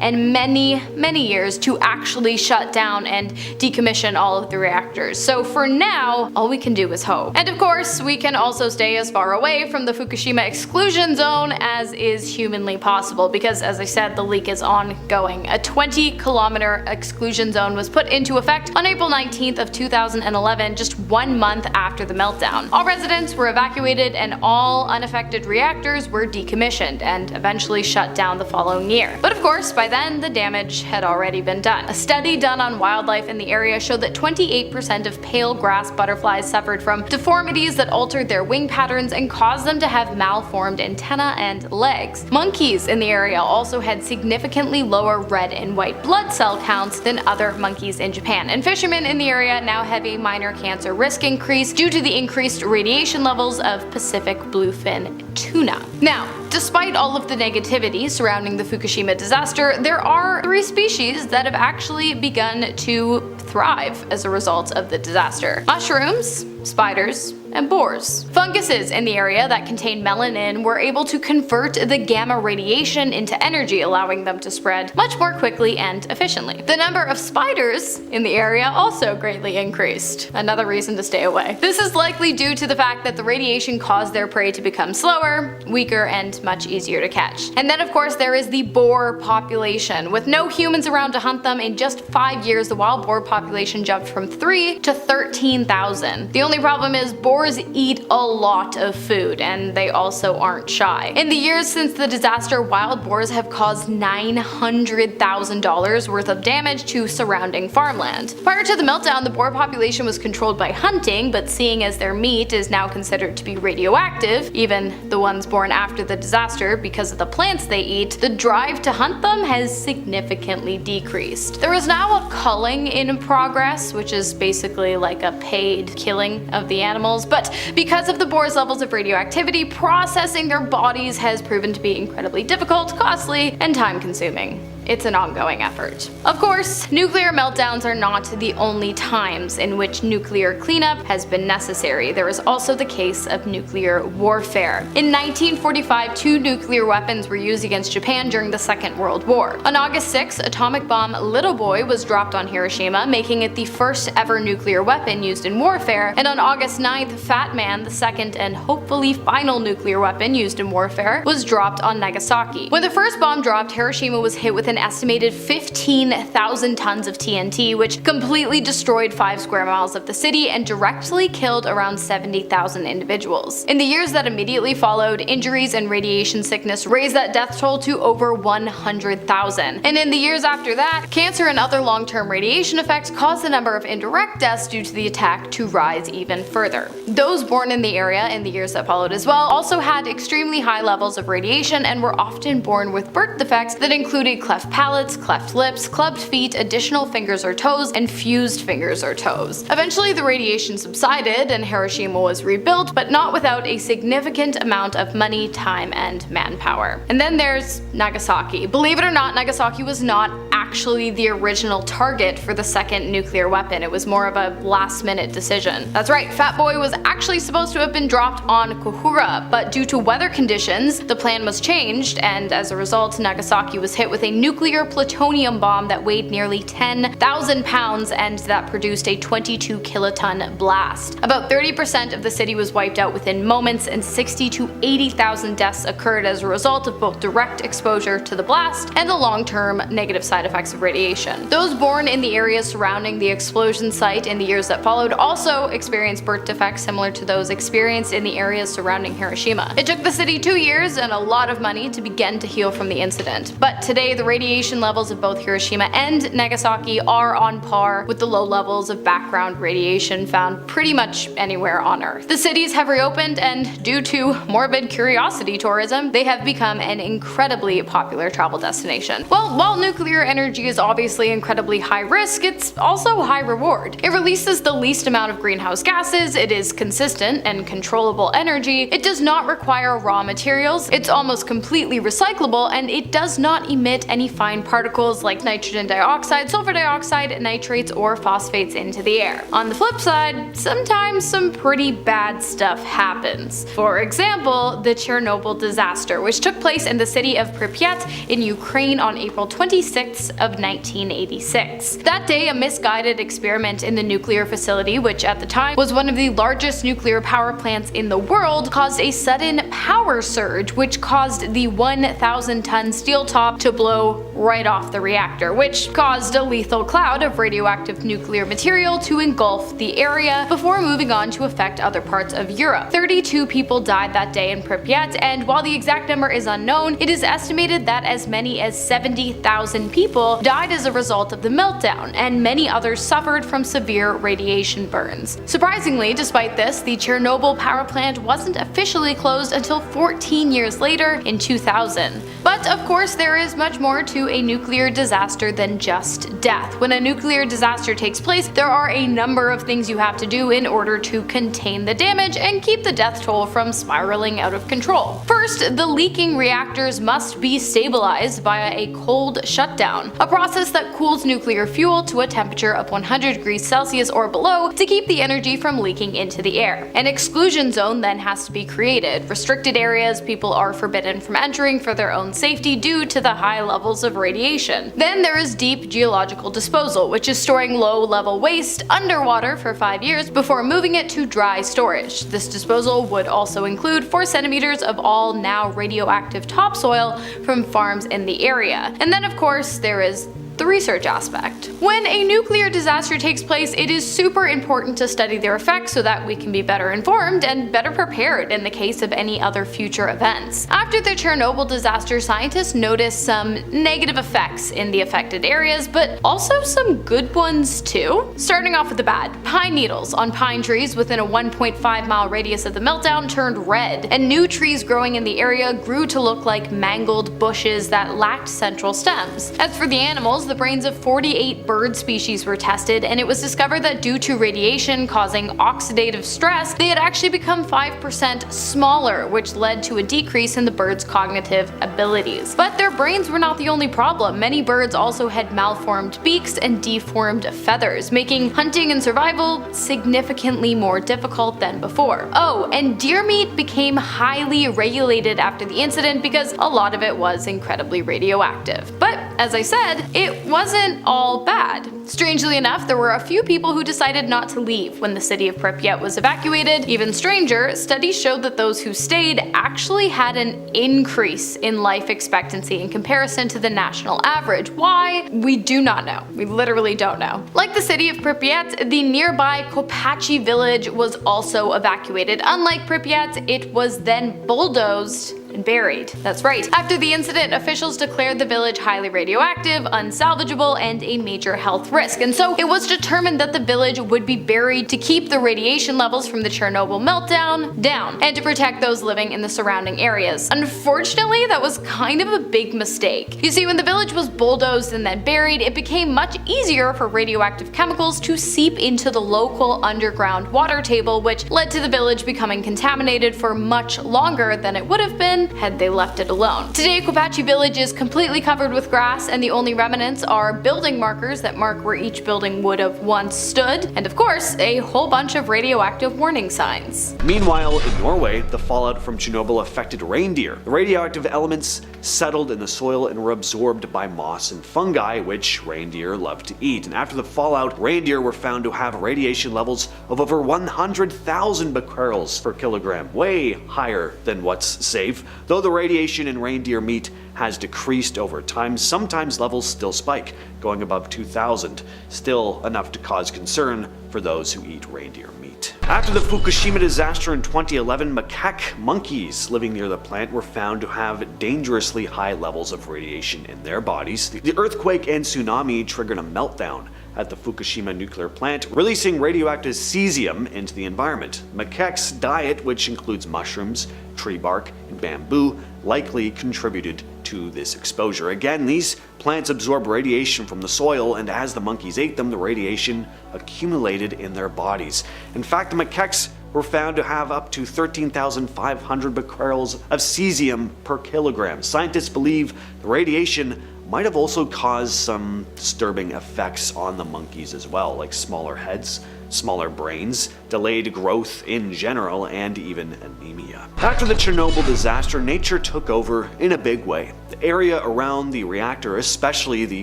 and many years to actually shut down and decommission all of the reactors. So for now, all we can do is hope. And of course, we can also stay as far away from the Fukushima exclusion zone as is humanly possible, because as I said, the leak is ongoing. A 20-kilometer exclusion zone was put into effect on April 19th of 2011, just 1 month after the meltdown. All residents were evacuated and all unaffected reactors were decommissioned and eventually shut down the following year. But of course, by then the damage had already been done. A study done on wildlife in the area showed that 28% of pale grass butterflies suffered from deformities that altered their wing patterns and caused them to have malformed antennae and legs. Monkeys in the area also had significantly lower red and white blood cell counts than other monkeys in Japan, and fishermen in the area now have a minor cancer risk increase due to the increased radiation levels of Pacific bluefin tuna. Now, despite all of the negativity surrounding the Fukushima disaster, there are 3 species that have actually begun to thrive as a result of the disaster: mushrooms, spiders, and boars. Funguses in the area that contain melanin were able to convert the gamma radiation into energy, allowing them to spread much more quickly and efficiently. The number of spiders in the area also greatly increased. Another reason to stay away. This is likely due to the fact that the radiation caused their prey to become slower, weaker, and and much easier to catch. And then of course there is the boar population. With no humans around to hunt them, in just 5 years the wild boar population jumped from 3 to 13,000. The only problem is boars eat a lot of food, and they also aren't shy. In the years since the disaster, wild boars have caused $900,000 worth of damage to surrounding farmland. Prior to the meltdown, the boar population was controlled by hunting, but seeing as their meat is now considered to be radioactive, even the ones born after the disaster, because of the plants they eat, the drive to hunt them has significantly decreased. There is now a culling in progress, which is basically like a paid killing of the animals, but because of the boars' levels of radioactivity, processing their bodies has proven to be incredibly difficult, costly, and time-consuming. It's an ongoing effort. Of course, nuclear meltdowns are not the only times in which nuclear cleanup has been necessary. There is also the case of nuclear warfare. In 1945, 2 nuclear weapons were used against Japan during the Second World War. On August 6, atomic bomb Little Boy was dropped on Hiroshima, making it the first ever nuclear weapon used in warfare, and on August 9th, Fat Man, the second and hopefully final nuclear weapon used in warfare, was dropped on Nagasaki. When the first bomb dropped, Hiroshima was hit with an estimated 15,000 tons of TNT, which completely destroyed 5 square miles of the city and directly killed around 70,000 individuals. In the years that immediately followed, injuries and radiation sickness raised that death toll to over 100,000. And in the years after that, cancer and other long-term radiation effects caused the number of indirect deaths due to the attack to rise even further. Those born in the area in the years that followed as well also had extremely high levels of radiation and were often born with birth defects that included cleft palates, cleft lips, clubbed feet, additional fingers or toes, and fused fingers or toes. Eventually the radiation subsided and Hiroshima was rebuilt, but not without a significant amount of money, time, and manpower. And then there's Nagasaki. Believe it or not, Nagasaki was not actually the original target for the second nuclear weapon. It was more of a last-minute decision. That's right, Fat Boy was actually supposed to have been dropped on Kohura, but due to weather conditions, the plan was changed, and as a result, Nagasaki was hit with a nuclear plutonium bomb that weighed nearly 10,000 pounds and that produced a 22 kiloton blast. About 30% of the city was wiped out within moments, and 60 to 80,000 deaths occurred as a result of both direct exposure to the blast and the long-term negative side effects of radiation. Those born in the areas surrounding the explosion site in the years that followed also experienced birth defects similar to those experienced in the areas surrounding Hiroshima. It took the city 2 years and a lot of money to begin to heal from the incident, but today the radiation levels of both Hiroshima and Nagasaki are on par with the low levels of background radiation found pretty much anywhere on Earth. The cities have reopened, and due to morbid curiosity tourism, they have become an incredibly popular travel destination. Well, while nuclear energy is obviously incredibly high risk, it's also high reward. It releases the least amount of greenhouse gases, it is consistent and controllable energy, it does not require raw materials, it's almost completely recyclable, and it does not emit any fine particles like nitrogen dioxide, sulfur dioxide, nitrates, or phosphates into the air. On the flip side, sometimes some pretty bad stuff happens. For example, the Chernobyl disaster, which took place in the city of Pripyat in Ukraine on April 26th of 1986. That day, a misguided experiment in the nuclear facility, which at the time was one of the largest nuclear power plants in the world, caused a sudden power surge, which caused the 1,000-ton steel top to blow right off the reactor, which caused a lethal cloud of radioactive nuclear material to engulf the area before moving on to affect other parts of Europe. 32 people died that day in Pripyat, and while the exact number is unknown, it is estimated that as many as 70,000 people died as a result of the meltdown, and many others suffered from severe radiation burns. Surprisingly, despite this, the Chernobyl power plant wasn't officially closed until 14 years later in 2000. But of course, there is much more to a nuclear disaster than just death. When a nuclear disaster takes place, there are a number of things you have to do in order to contain the damage and keep the death toll from spiraling out of control. First, the leaking reactors must be stabilized via a cold shutdown, a process that cools nuclear fuel to a temperature of 100 degrees Celsius or below to keep the energy from leaking into the air. An exclusion zone then has to be created, restricted areas people are forbidden from entering for their own safety due to the high levels levels of radiation. Then there is deep geological disposal, which is storing low-level waste underwater for 5 years before moving it to dry storage. This disposal would also include 4 centimeters of all now radioactive topsoil from farms in the area. And then of course there is the research aspect. When a nuclear disaster takes place, it is super important to study their effects so that we can be better informed and better prepared in the case of any other future events. After the Chernobyl disaster, scientists noticed some negative effects in the affected areas, but also some good ones too. Starting off with the bad, pine needles on pine trees within a 1.5-mile radius of the meltdown turned red, and new trees growing in the area grew to look like mangled bushes that lacked central stems. As for the animals, the brains of 48 bird species were tested, and it was discovered that due to radiation causing oxidative stress, they had actually become 5% smaller, which led to a decrease in the birds' cognitive abilities. But their brains were not the only problem. Many birds also had malformed beaks and deformed feathers, making hunting and survival significantly more difficult than before. Oh, and deer meat became highly regulated after the incident because a lot of it was incredibly radioactive. But as I said, it wasn't all bad. Strangely enough, there were a few people who decided not to leave when the city of Pripyat was evacuated. Even stranger, studies showed that those who stayed actually had an increase in life expectancy in comparison to the national average. Why? We do not know. We literally don't know. Like the city of Pripyat, the nearby Kopachi village was also evacuated. Unlike Pripyat, it was then bulldozed and buried. That's right. After the incident, officials declared the village highly radioactive, unsalvageable, and a major health risk. And so it was determined that the village would be buried to keep the radiation levels from the Chernobyl meltdown down and to protect those living in the surrounding areas. Unfortunately, that was kind of a big mistake. You see, when the village was bulldozed and then buried, it became much easier for radioactive chemicals to seep into the local underground water table, which led to the village becoming contaminated for much longer than it would have been had they left it alone. Today, Kopachi village is completely covered with grass, and the only remnants are building markers that mark where each building would have once stood, and of course, a whole bunch of radioactive warning signs. Meanwhile, in Norway, the fallout from Chernobyl affected reindeer. The radioactive elements settled in the soil and were absorbed by moss and fungi, which reindeer love to eat. And after the fallout, reindeer were found to have radiation levels of over 100,000 becquerels per kilogram, way higher than what's safe. Though the radiation in reindeer meat has decreased over time, sometimes levels still spike, going above 2,000, still enough to cause concern for those who eat reindeer meat. After the Fukushima disaster in 2011, macaque monkeys living near the plant were found to have dangerously high levels of radiation in their bodies. The earthquake and tsunami triggered a meltdown at the Fukushima nuclear plant, releasing radioactive cesium into the environment. Macaques' diet, which includes mushrooms, tree bark, and bamboo, likely contributed to this exposure. Again, these plants absorb radiation from the soil, and as the monkeys ate them, the radiation accumulated in their bodies. In fact, the macaques were found to have up to 13,500 becquerels of cesium per kilogram. Scientists believe the radiation might have also caused some disturbing effects on the monkeys as well, like smaller heads, smaller brains, delayed growth in general, and even anemia. After the Chernobyl disaster, nature took over in a big way. The area around the reactor, especially the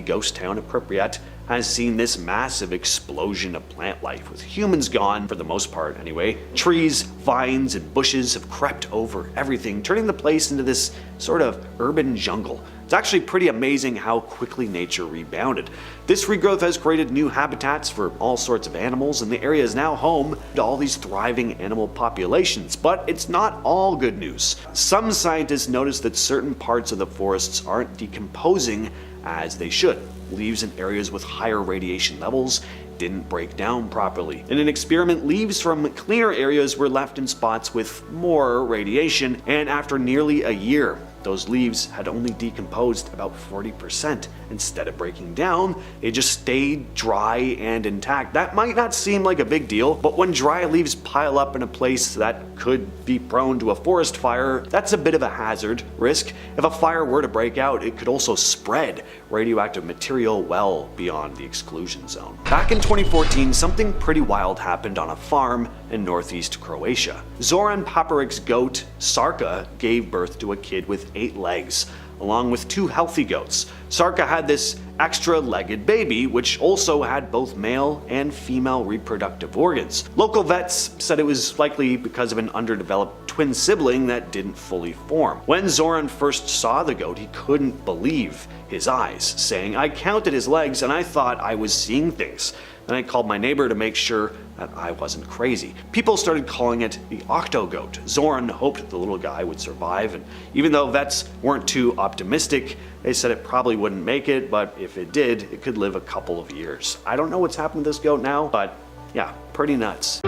ghost town of Pripyat, has seen this massive explosion of plant life, with humans gone for the most part anyway. Trees, vines, and bushes have crept over everything, turning the place into this sort of urban jungle. It's actually pretty amazing how quickly nature rebounded. This regrowth has created new habitats for all sorts of animals, and the area is now home to all these thriving animal populations. But it's not all good news. Some scientists noticed that certain parts of the forests aren't decomposing as they should. Leaves in areas with higher radiation levels didn't break down properly. In an experiment, leaves from cleaner areas were left in spots with more radiation, and after nearly a year, those leaves had only decomposed about 40%. Instead of breaking down, they just stayed dry and intact. That might not seem like a big deal, but when dry leaves pile up in a place that could be prone to a forest fire, that's a bit of a hazard risk. If a fire were to break out, it could also spread radioactive material well beyond the exclusion zone. Back in 2014, something pretty wild happened on a farm in northeast Croatia. Zoran Paparic's goat, Sarka, gave birth to a kid with 8 legs, along with 2 healthy goats. Sarka had this extra-legged baby, which also had both male and female reproductive organs. Local vets said it was likely because of an underdeveloped twin sibling that didn't fully form. When Zoran first saw the goat, he couldn't believe his eyes, saying, "I counted his legs and I thought I was seeing things." Then I called my neighbor to make sure that I wasn't crazy. People started calling it the octo goat. Zoran hoped the little guy would survive, and even though vets weren't too optimistic, they said it probably wouldn't make it, but if it did, it could live a couple of years. I don't know what's happened to this goat now, but yeah, pretty nuts.